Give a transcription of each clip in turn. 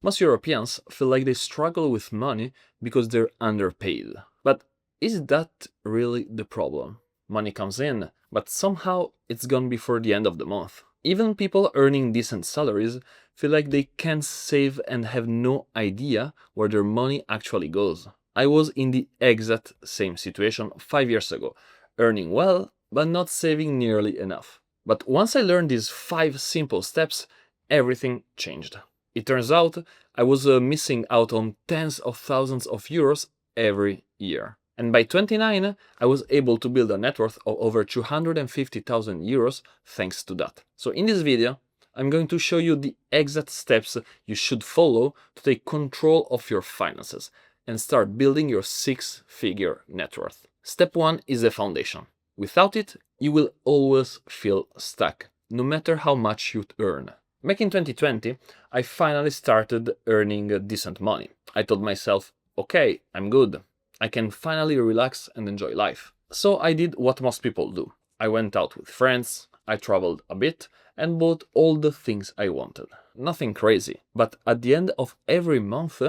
Most Europeans feel like they struggle with money because they're underpaid. But is that really the problem? Money comes in, but somehow it's gone before the end of the month. Even people earning decent salaries feel like they can't save and have no idea where their money actually goes. I was in the exact same situation 5 years ago, earning well, but not saving nearly enough. But once I learned these 5 simple steps, everything changed. It turns out I was missing out on tens of thousands of euros every year. And by 29, I was able to build a net worth of over 250,000 euros thanks to that. So in this video, I'm going to show you the exact steps you should follow to take control of your finances and start building your 6-figure net worth. Step 1 is the foundation. Without it, you will always feel stuck, no matter how much you earn. Back in 2020, I finally started earning decent money. I told myself, okay, I'm good. I can finally relax and enjoy life. So I did what most people do. I went out with friends, I traveled a bit, and bought all the things I wanted. Nothing crazy, but at the end of every month,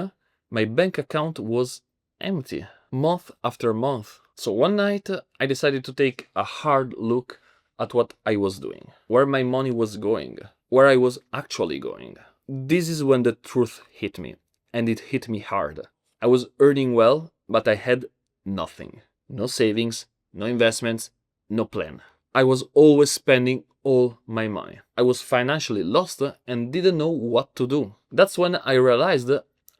my bank account was empty, month after month. So one night, I decided to take a hard look at what I was doing, where my money was going, where I was actually going. This is when the truth hit me, and it hit me hard. I was earning well, but I had nothing. No savings, no investments, no plan. I was always spending all my money. I was financially lost and didn't know what to do. That's when I realized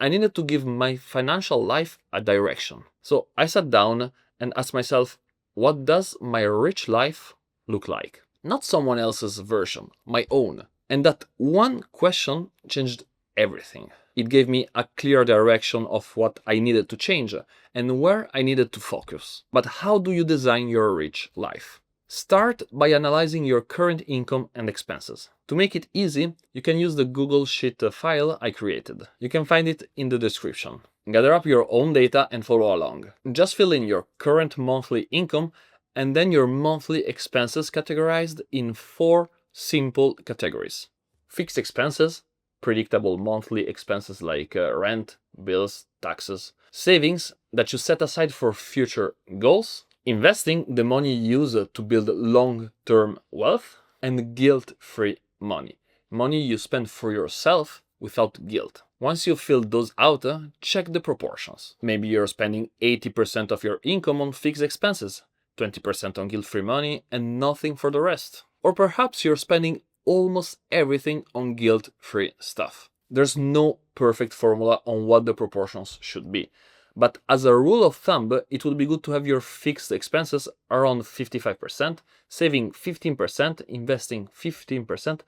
I needed to give my financial life a direction. So I sat down and asked myself, what does my rich life look like? Not someone else's version, my own. And that one question changed everything. It gave me a clear direction of what I needed to change and where I needed to focus. But how do you design your rich life? Start by analyzing your current income and expenses. To make it easy, you can use the Google Sheet file I created. You can find it in the description. Gather up your own data and follow along. Just fill in your current monthly income and then your monthly expenses categorized in 4 simple categories. Fixed expenses, predictable monthly expenses like rent, bills, taxes. Savings that you set aside for future goals. Investing, the money you use to build long-term wealth. And guilt-free money. Money you spend for yourself without guilt. Once you fill those out, check the proportions. Maybe you're spending 80% of your income on fixed expenses, 20% on guilt-free money, and nothing for the rest. Or perhaps you're spending almost everything on guilt-free stuff. There's no perfect formula on what the proportions should be. But as a rule of thumb, it would be good to have your fixed expenses around 55%, saving 15%, investing 15%,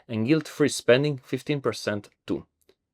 and guilt-free spending 15% too.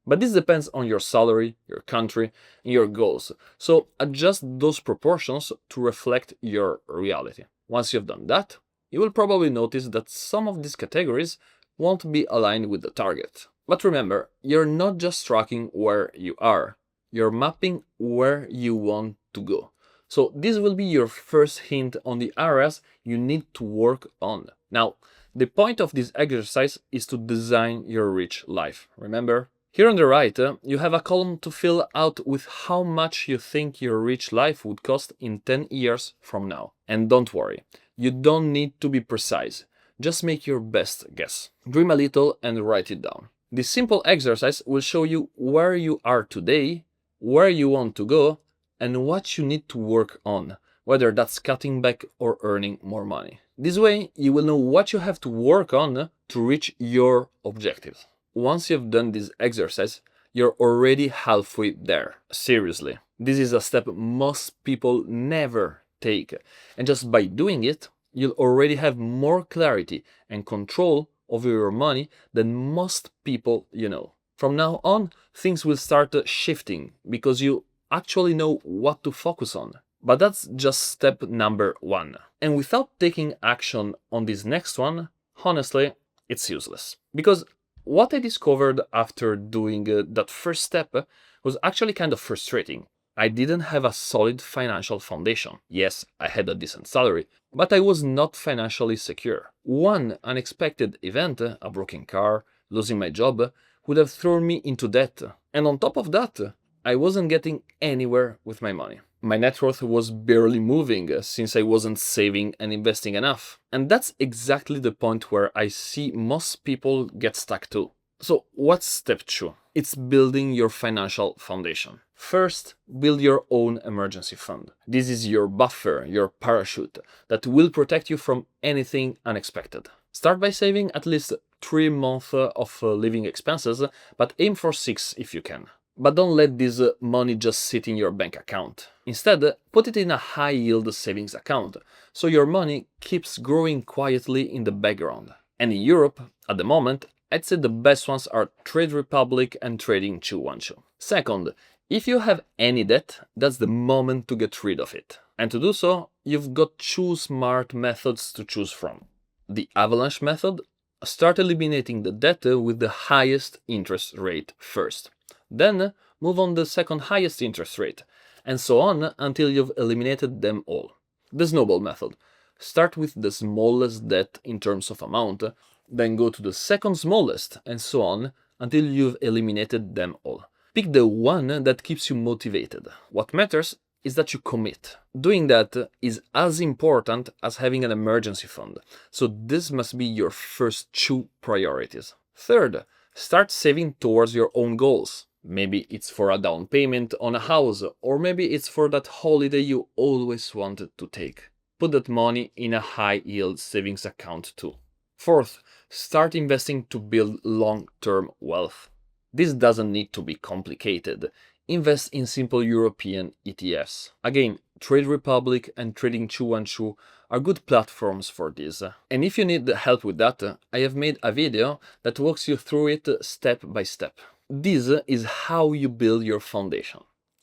But this depends on your salary, your country, and your goals. So adjust those proportions to reflect your reality. Once you've done that, you will probably notice that some of these categories won't be aligned with the target. But remember, you're not just tracking where you are, you're mapping where you want to go. So this will be your first hint on the areas you need to work on. Now, the point of this exercise is to design your rich life, remember? Here on the right, you have a column to fill out with how much you think your rich life would cost in 10 years from now. And don't worry, you don't need to be precise. Just make your best guess. Dream a little and write it down. This simple exercise will show you where you are today, where you want to go, and what you need to work on, whether that's cutting back or earning more money. This way, you will know what you have to work on to reach your objectives. Once you've done this exercise, you're already halfway there. Seriously, this is a step most people never take. And just by doing it, you'll already have more clarity and control over your money than most people you know. From now on, things will start shifting because you actually know what to focus on. But that's just step number 1. And without taking action on this next one, honestly, it's useless. Because what I discovered after doing that first step was actually kind of frustrating. I didn't have a solid financial foundation. Yes, I had a decent salary, but I was not financially secure. One unexpected event, a broken car, losing my job, would have thrown me into debt. And on top of that, I wasn't getting anywhere with my money. My net worth was barely moving since I wasn't saving and investing enough. And that's exactly the point where I see most people get stuck too. So what's step 2? It's building your financial foundation. First, build your own emergency fund. This is your buffer, your parachute, that will protect you from anything unexpected. Start by saving at least 3 months of living expenses, but aim for 6 if you can. But don't let this money just sit in your bank account. Instead, put it in a high-yield savings account, so your money keeps growing quietly in the background. And in Europe, at the moment, I'd say the best ones are Trade Republic and Trading 212. Second, if you have any debt, that's the moment to get rid of it. And to do so, you've got 2 smart methods to choose from. The avalanche method: start eliminating the debt with the highest interest rate first. Then move on the second highest interest rate, and so on until you've eliminated them all. The snowball method: start with the smallest debt in terms of amount, then go to the second smallest, and so on until you've eliminated them all. Pick the one that keeps you motivated. What matters is that you commit. Doing that is as important as having an emergency fund, so this must be your first 2 priorities. Third, start saving towards your own goals. Maybe it's for a down payment on a house, or maybe it's for that holiday you always wanted to take. Put that money in a high-yield savings account too. Fourth, start investing to build long-term wealth. This doesn't need to be complicated. Invest in simple European ETFs. Again, Trade Republic and Trading 212 are good platforms for this. And if you need help with that, I have made a video that walks you through it step by step. This is how you build your foundation.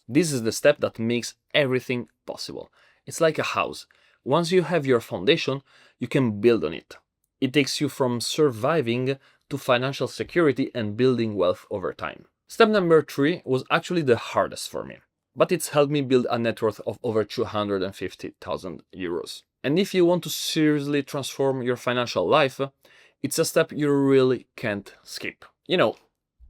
This is the step that makes everything possible. It's like a house. Once you have your foundation, you can build on it. It takes you from surviving to financial security and building wealth over time. Step number 3 was actually the hardest for me, but it's helped me build a net worth of over 250,000 euros. And if you want to seriously transform your financial life, it's a step you really can't skip. You know,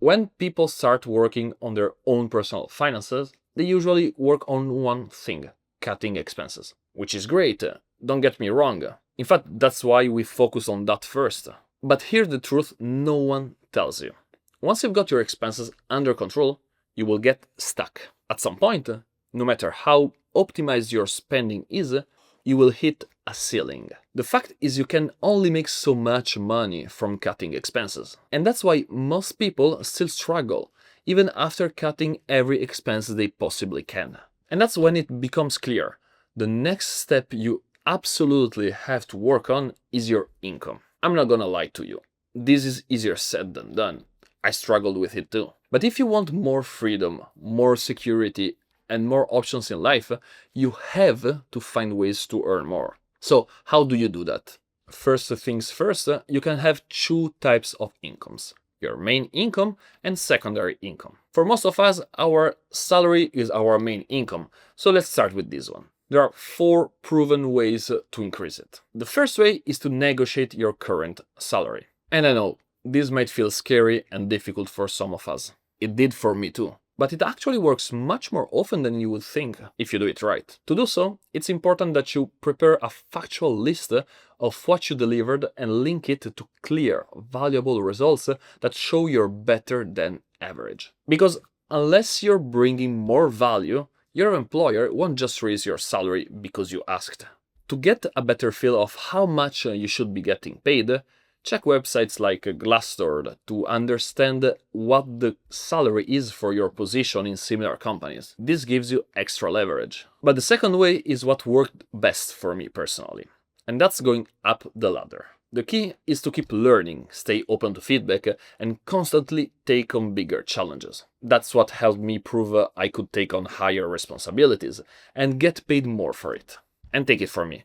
when people start working on their own personal finances, they usually work on one thing: cutting expenses. Which is great, don't get me wrong. In fact, that's why we focus on that first. But here's the truth no one tells you. Once you've got your expenses under control, you will get stuck. At some point, no matter how optimized your spending is, you will hit a ceiling. The fact is you can only make so much money from cutting expenses. And that's why most people still struggle, even after cutting every expense they possibly can. And that's when it becomes clear. The next step you absolutely have to work on is your income. I'm not gonna lie to you. This is easier said than done. I struggled with it too. But if you want more freedom, more security, and more options in life, you have to find ways to earn more. So how do you do that? First things first, you can have 2 types of incomes: your main income and secondary income. For most of us, our salary is our main income. So let's start with this one. There are 4 proven ways to increase it. The first way is to negotiate your current salary. And I know, this might feel scary and difficult for some of us. It did for me too. But it actually works much more often than you would think if you do it right. To do so, it's important that you prepare a factual list of what you delivered and link it to clear, valuable results that show you're better than average. Because unless you're bringing more value, your employer won't just raise your salary because you asked. To get a better feel of how much you should be getting paid, check websites like Glassdoor to understand what the salary is for your position in similar companies. This gives you extra leverage. But the second way is what worked best for me personally, and that's going up the ladder. The key is to keep learning, stay open to feedback, and constantly take on bigger challenges. That's what helped me prove I could take on higher responsibilities and get paid more for it. And take it from me,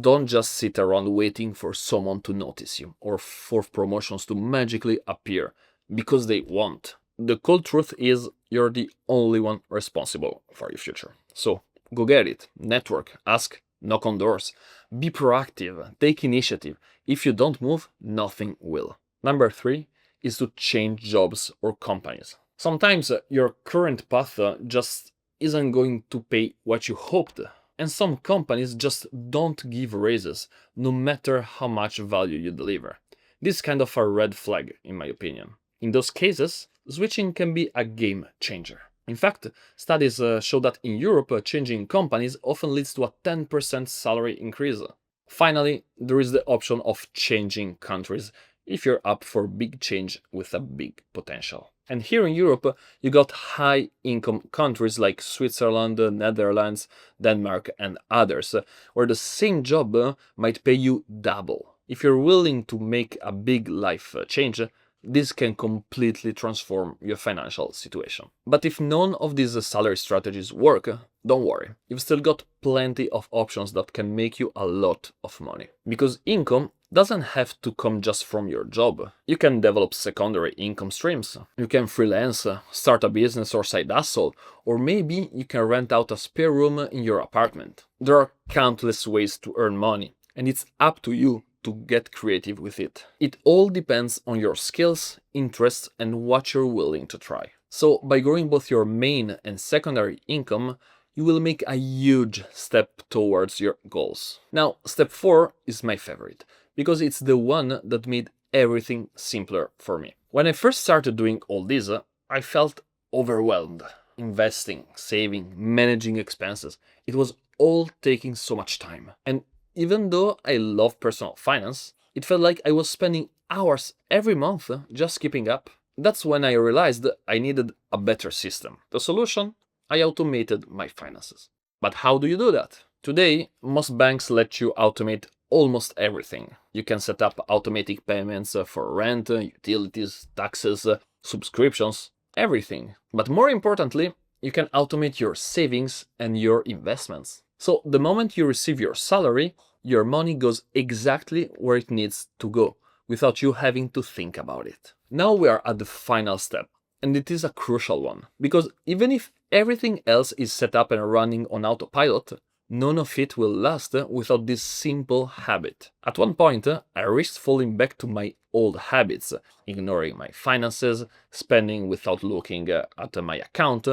don't just sit around waiting for someone to notice you or for promotions to magically appear, because they won't. The cold truth is you're the only one responsible for your future. So go get it, network, ask, knock on doors, be proactive, take initiative. If you don't move, nothing will. Number 3, is to change jobs or companies. Sometimes your current path just isn't going to pay what you hoped, and some companies just don't give raises, no matter how much value you deliver. This is kind of a red flag, in my opinion. In those cases, switching can be a game changer. In fact, studies show that in Europe, changing companies often leads to a 10% salary increase. Finally, there is the option of changing countries if you're up for big change with a big potential. And here in Europe, you got high income countries like Switzerland, Netherlands, Denmark, and others, where the same job might pay you double. If you're willing to make a big life change, this can completely transform your financial situation. But if none of these salary strategies work, don't worry. You've still got plenty of options that can make you a lot of money. Because income doesn't have to come just from your job. You can develop secondary income streams. You can freelance, start a business or side hustle, or maybe you can rent out a spare room in your apartment. There are countless ways to earn money, and it's up to you to get creative with it. It all depends on your skills, interests, and what you're willing to try. So by growing both your main and secondary income, you will make a huge step towards your goals. Now, step 4 is my favorite, because it's the one that made everything simpler for me. When I first started doing all this, I felt overwhelmed. Investing, saving, managing expenses. It was all taking so much time. And even though I love personal finance, it felt like I was spending hours every month just keeping up. That's when I realized I needed a better system. The solution? I automated my finances. But how do you do that? Today, most banks let you automate almost everything. You can set up automatic payments for rent, utilities, taxes, subscriptions, everything. But more importantly, you can automate your savings and your investments. So the moment you receive your salary, your money goes exactly where it needs to go, without you having to think about it. Now we are at the final step, and it is a crucial one, because even if everything else is set up and running on autopilot, none of it will last without this simple habit. At one point, I risked falling back to my old habits, ignoring my finances, spending without looking at my account,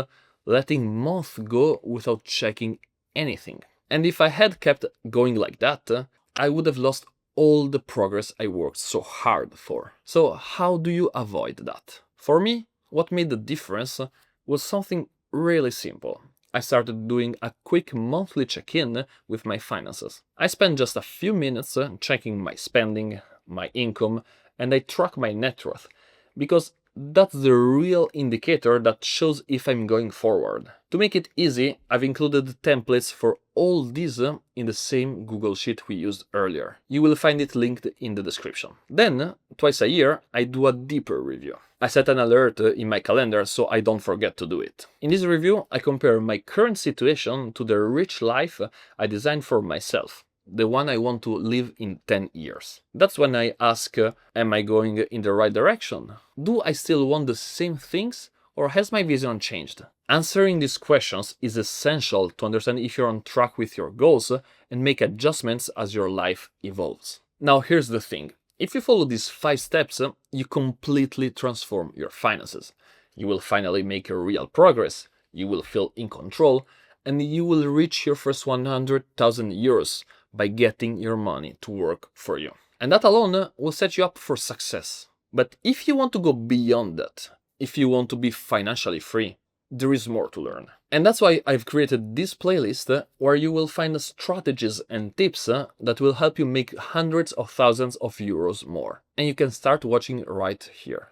letting months go without checking anything. And if I had kept going like that, I would have lost all the progress I worked so hard for. So how do you avoid that? For me, what made the difference was something really simple. I started doing a quick monthly check-in with my finances. I spent just a few minutes checking my spending, my income, and I track my net worth, because that's the real indicator that shows if I'm going forward. To make it easy, I've included templates for all these in the same Google Sheet we used earlier. You will find it linked in the description. Then, twice a year, I do a deeper review. I set an alert in my calendar so I don't forget to do it. In this review, I compare my current situation to the rich life I designed for myself, the one I want to live in 10 years. That's when I ask, am I going in the right direction? Do I still want the same things, or has my vision changed? Answering these questions is essential to understand if you're on track with your goals and make adjustments as your life evolves. Now here's the thing. If you follow these 5 steps, you completely transform your finances. You will finally make a real progress, you will feel in control, and you will reach your first 100,000 euros by getting your money to work for you. And that alone will set you up for success. But if you want to go beyond that, if you want to be financially free, there is more to learn. And that's why I've created this playlist where you will find strategies and tips that will help you make hundreds of thousands of euros more. And you can start watching right here.